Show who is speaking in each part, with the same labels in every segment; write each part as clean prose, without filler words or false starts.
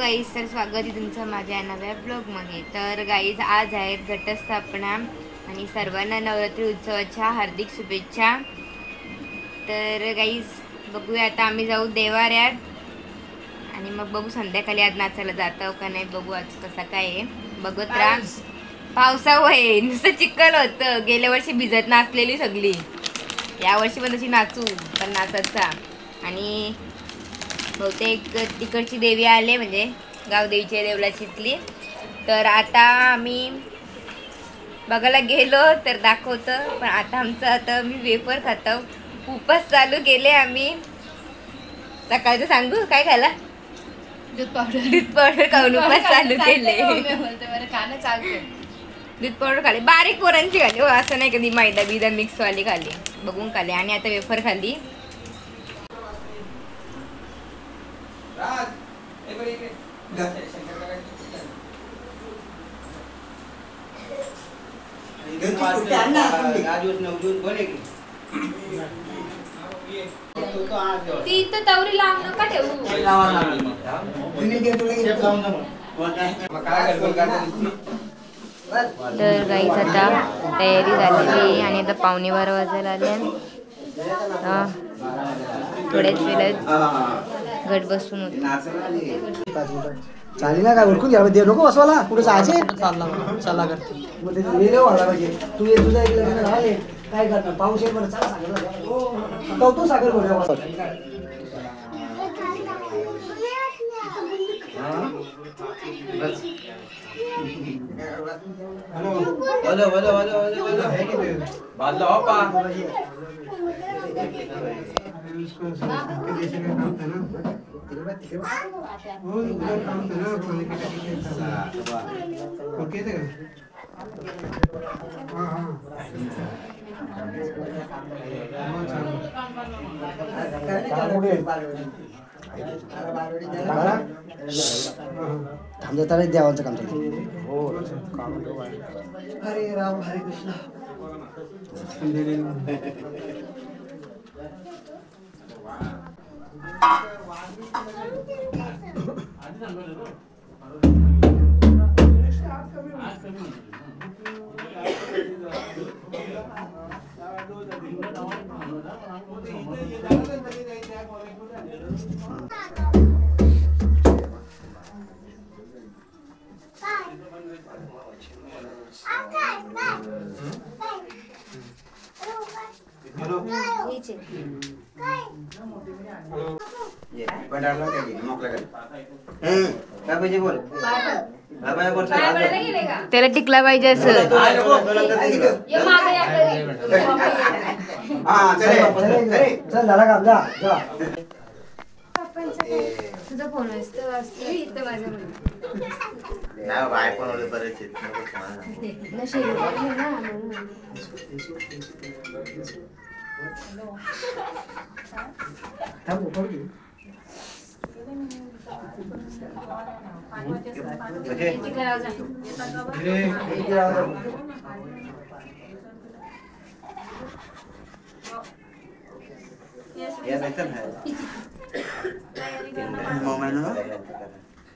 Speaker 1: Guys, तर स्वागत आहे तुमचं माझ्या नव्या ब्लॉगमध्ये। तर गाईज, आज आहेत घटस्थापना आणि सर्वांना नवरात्री उत्सवाच्या हार्दिक शुभेच्छा। तर गाईज, बघूया आता आम्ही जाऊ देवाऱ्यात आणि मग बघू संध्याकाळी आज नाचायला जातो का नाही, बघू आज कसा काय आहे बघत राहा। पावसामुळे नुसतं चिखल होतं, गेल्या वर्षी भिजत नाचलेली सगळी, यावर्षी पण तशी नाचू पण नाचायचा। आणि बहुतेक तिकडची देवी आले, म्हणजे गावदेवीच्या देवळाचीतली। तर आता आम्ही बघायला गेलो तर दाखवतं, पण आता आमचं आता मी वेफर खातो, उपास चालू केले आम्ही। सकाळचं सांगू काय खायला? दूध पावडर खाऊन उपास चालू केले। दूध पावडर खाली, बारीक पोरांची खाली हो, असं नाही कधी मैदा बिदा मिक्स वाली खाली, बघून खाली। आणि आता वेफर खाली। ती तर तवरी लांब नका ठेवू। तर गाईज, आता तयारी झालेली आणि आता 11:15 वाजायला आले। थोड्याच वेळात घट बसून होते।
Speaker 2: चालेल ना, काय ओळखून घ्या दे नको बसवाला, कुठे जायचे चला करते मग ते लिहिलं व्हायला पाहिजे। तू ये, तुझा एक लग्न राहिले काय करणार, पाऊस येईल बरं, चला सागर कौतुक सागर बोलूया। थांबता देवाचं काम चालतं। हरे राम हरे कृष्ण।
Speaker 1: त्याला टिकला पाहिजे असं।
Speaker 2: झाला काम जा।
Speaker 1: तुझा फोन असतो इथं माझ्या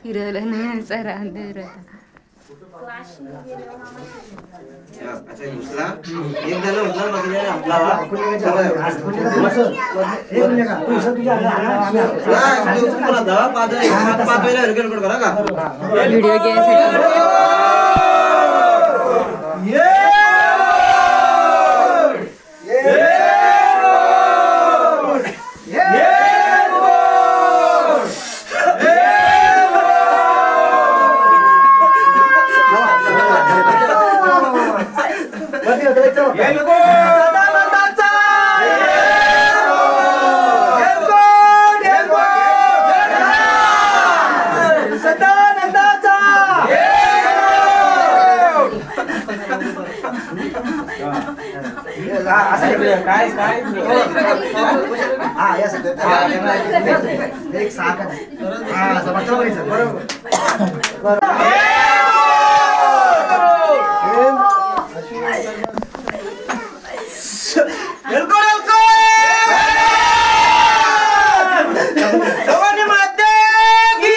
Speaker 1: हिरवलं नाही सर अंधेर। व्हिडिओ घ्यायसाठी
Speaker 3: भवानी माते की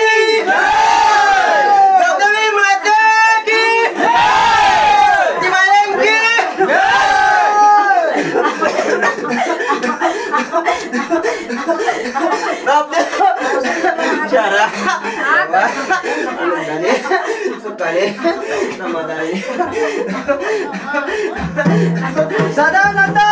Speaker 3: Cara. Sekali. Ramadhan. Sadananda.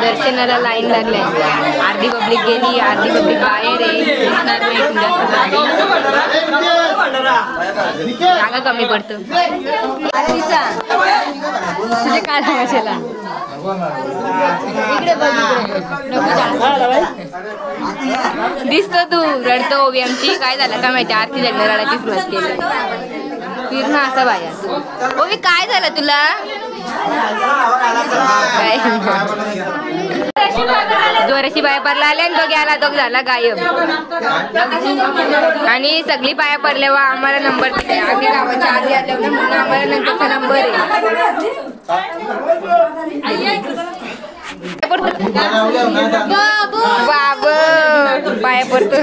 Speaker 1: दर्शनाला लाईन लागले. अर्धी पब्लिक गेली, अर्धी पब्लिक बाहेर आहे. जागा कमी पडतो. तुझे काय सांगायला इकडे बघ, दिसतो तू रडतो ओवी आमची. काय झालं का माहिती, आरती झाली रडायची सुरुवात केली. फिरणं असं बाया. ओवी काय झालं तुला? जोराशी पाया पडला आले आणि तो गेला, तो झाला गायब. आणि सगळी पाया पडल्यावर आम्हाला नंबर दिले. आम्ही गावाच्या आधी आल्या म्हणून आम्हाला नंतरचा नंबर आहे. बाबा पाया पडतो.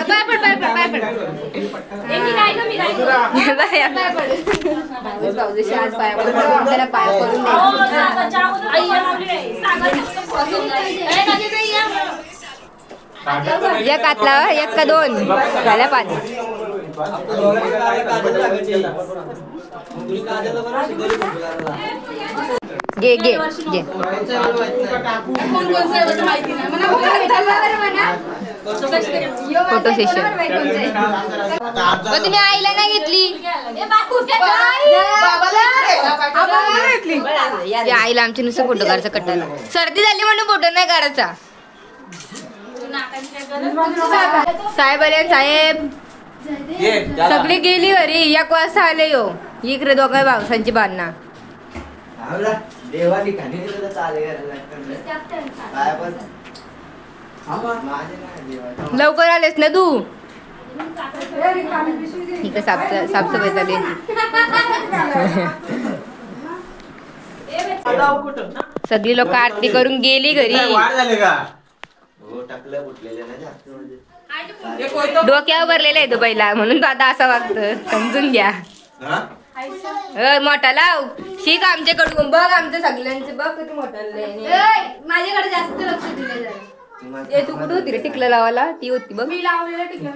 Speaker 1: एक आतला एक का दोन झाल्या 5. घे घे घे. Photo session. तुम्ही आईला नाही घेतली? आईला आमची नुसतं फोटो काढायचा कट्टाला. सर्दी झाली म्हणून फोटो नाही काढायचा. साहेब आले. साहेब सगळी गेली घरी. 1 वाजता आले. यो इकडे दोघा भावसांची बांधना. लवकर आलेस ना तू? ठीक आहे. साफसफाई झाली. सगळी लोक आरती करून गेली घरी. डोक्यावर भरलेला आहे तो पहिला, म्हणून तो आता असा वागतो. समजून घ्या. मोठा लाव. शिक आमच्याकडून. बघ आमचं सगळ्यांचं बघ किती मोठा. माझ्याकडे जास्त लक्ष दिलं. तू कुठे होती रे टिकलं लावायला? ती होती बघ. मी लावलेलं टिकलं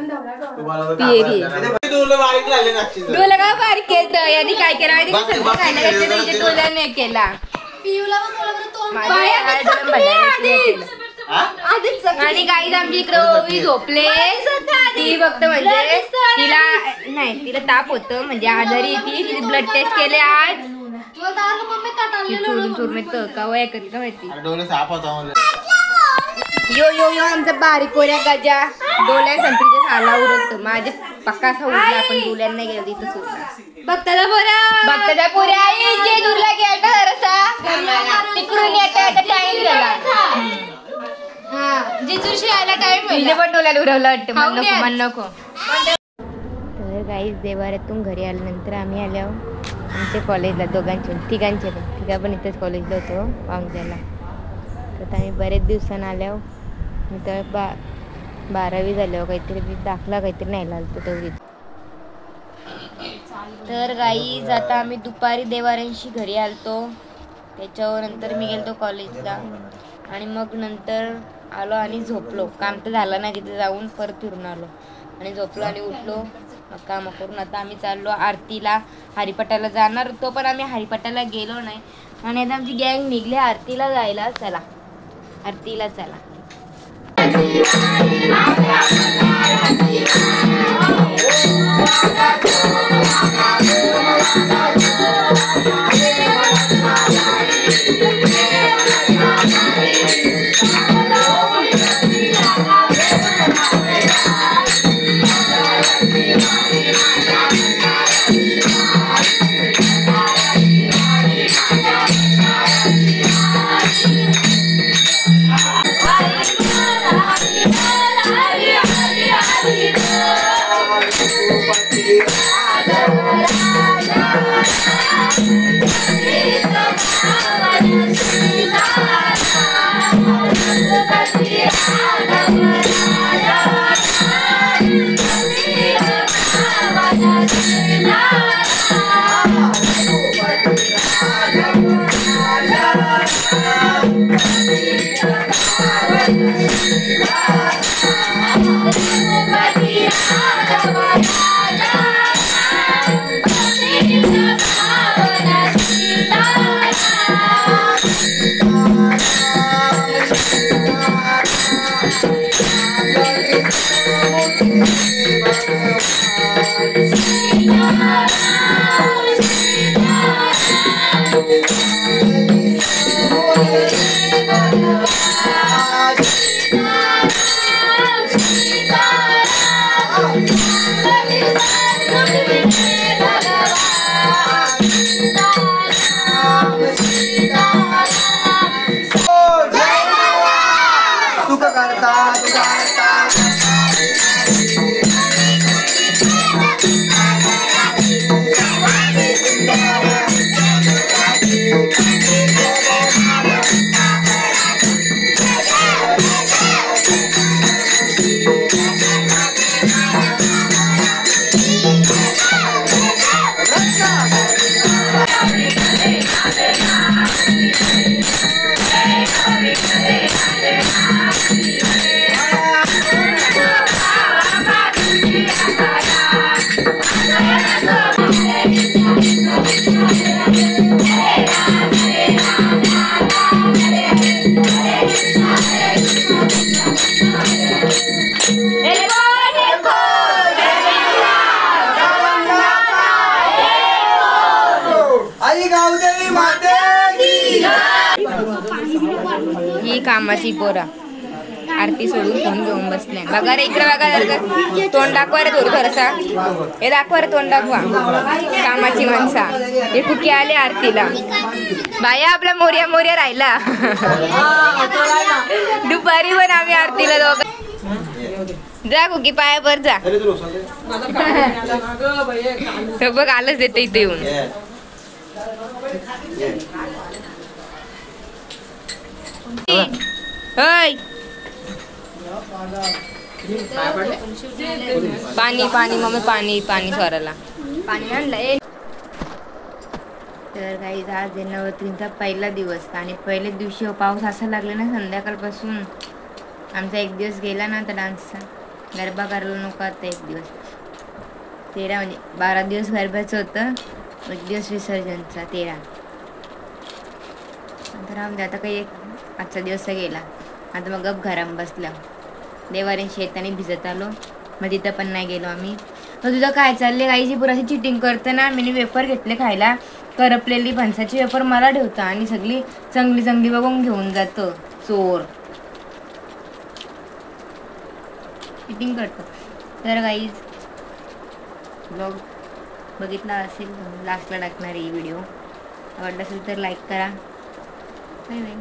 Speaker 1: डोला का बारीक केलं. यांनी काय केलं डोल्याने केला. आणि काही आमची इकडे ओवी झोपले. ती फक्त म्हणजे तिला नाही, तिला ताप होतं म्हणजे आजारी ती. तिने ब्लड टेस्ट केले आज. चूर्ण का वया करी का माहिती. यो यो यो आमचा बारीक कोऱ्या गाजा डोल्या संत्रीच्या साला उरत. माझे पक्का असा उरला. आपण डोल्यानं नाही गेलो तिथं उरला. बघता पोऱ्या जे दूरला गेला जरासा तिकडून येता टाइम झाला. जिजूशी यायला टाइम म्हणजे पण डोल्याला उरवलं वाटतं. मन नको. तर गाईस देवाऱ्यातून घरी आल्यानंतर आम्ही आलो आमच्या कॉलेजला. तिघांचे पण इथेच कॉलेजला होतो पावसाला. तर आम्ही बरेच दिवसांनी आलो. मी तर 12वी झाल्यावर काहीतरी दाखला काहीतरी नाही लागतो तेवढीच. तर गाईज आता आम्ही दुपारी देवाऱ्यांशी घरी आलतो. त्याच्यावर नंतर मी गेलतो कॉलेजला आणि मग नंतर आलो आणि झोपलो. काम तर झालं नाही तिथे जाऊन परत फिरून आलो आणि झोपलो आणि उठलो काम करून. आता आम्ही चाललो आरतीला. हरिपाठाला जाणार होतो पण आम्ही हरिपाठाला गेलो नाही. आणि आता आमची गँग निघली आरतीला जायला. चला आरतीला चला.
Speaker 2: सुख करता आई गावदेवी माते
Speaker 1: ही कामाची पोरा आरती सोडून फोन घेऊन बसले. बघा रे इकडे बघा जर तोंड दाखवा रे थोडं थोडसा. हे दाखवा रे तोंड दाखवा. कामाची माणसा हे कुकी आले आरतीला. बाया आपला मोर्या मोर्या राहिला. दुपारी पण आम्ही आरतीला दोघं जा कुकी पायावर जा. बघ आलंच देते इथे येऊन. होय पाणी पाणी मम्मी पाणी पाणी स्वराला पाणी आणलंय. तर काही आज आहे नवरात्रीचा पहिला दिवस आणि पहिल्या दिवशी पाऊस असा लागला ना संध्याकाळपासून. आमचा एक दिवस गेला ना तर डान्सचा गरबा करायला नको आता. एक दिवस 13 म्हणजे 12 दिवस गरब्याचं होतं. एक दिवस विसर्जनचा 13. तर आमच्या आता काही आजचा दिवस गेला. आता मग गप घरात बसल्या. देवारे शेताने भिजत आलो मग तिथं पण नाही गेलो आम्ही. मग तुझं काय चालले गाईची पुराची चिटिंग करतं ना. मी वेपर घेतले खायला. करपलेली फणसाची वेपर मला ठेवता आणि सगळी चांगली चांगली बघून घेऊन जातं चोर. चिटिंग करतं. तर गाईज ब्लॉग बघितला असेल लास्टला टाकणार ही व्हिडिओ. आवडला असेल तर लाईक करा. Bye bye.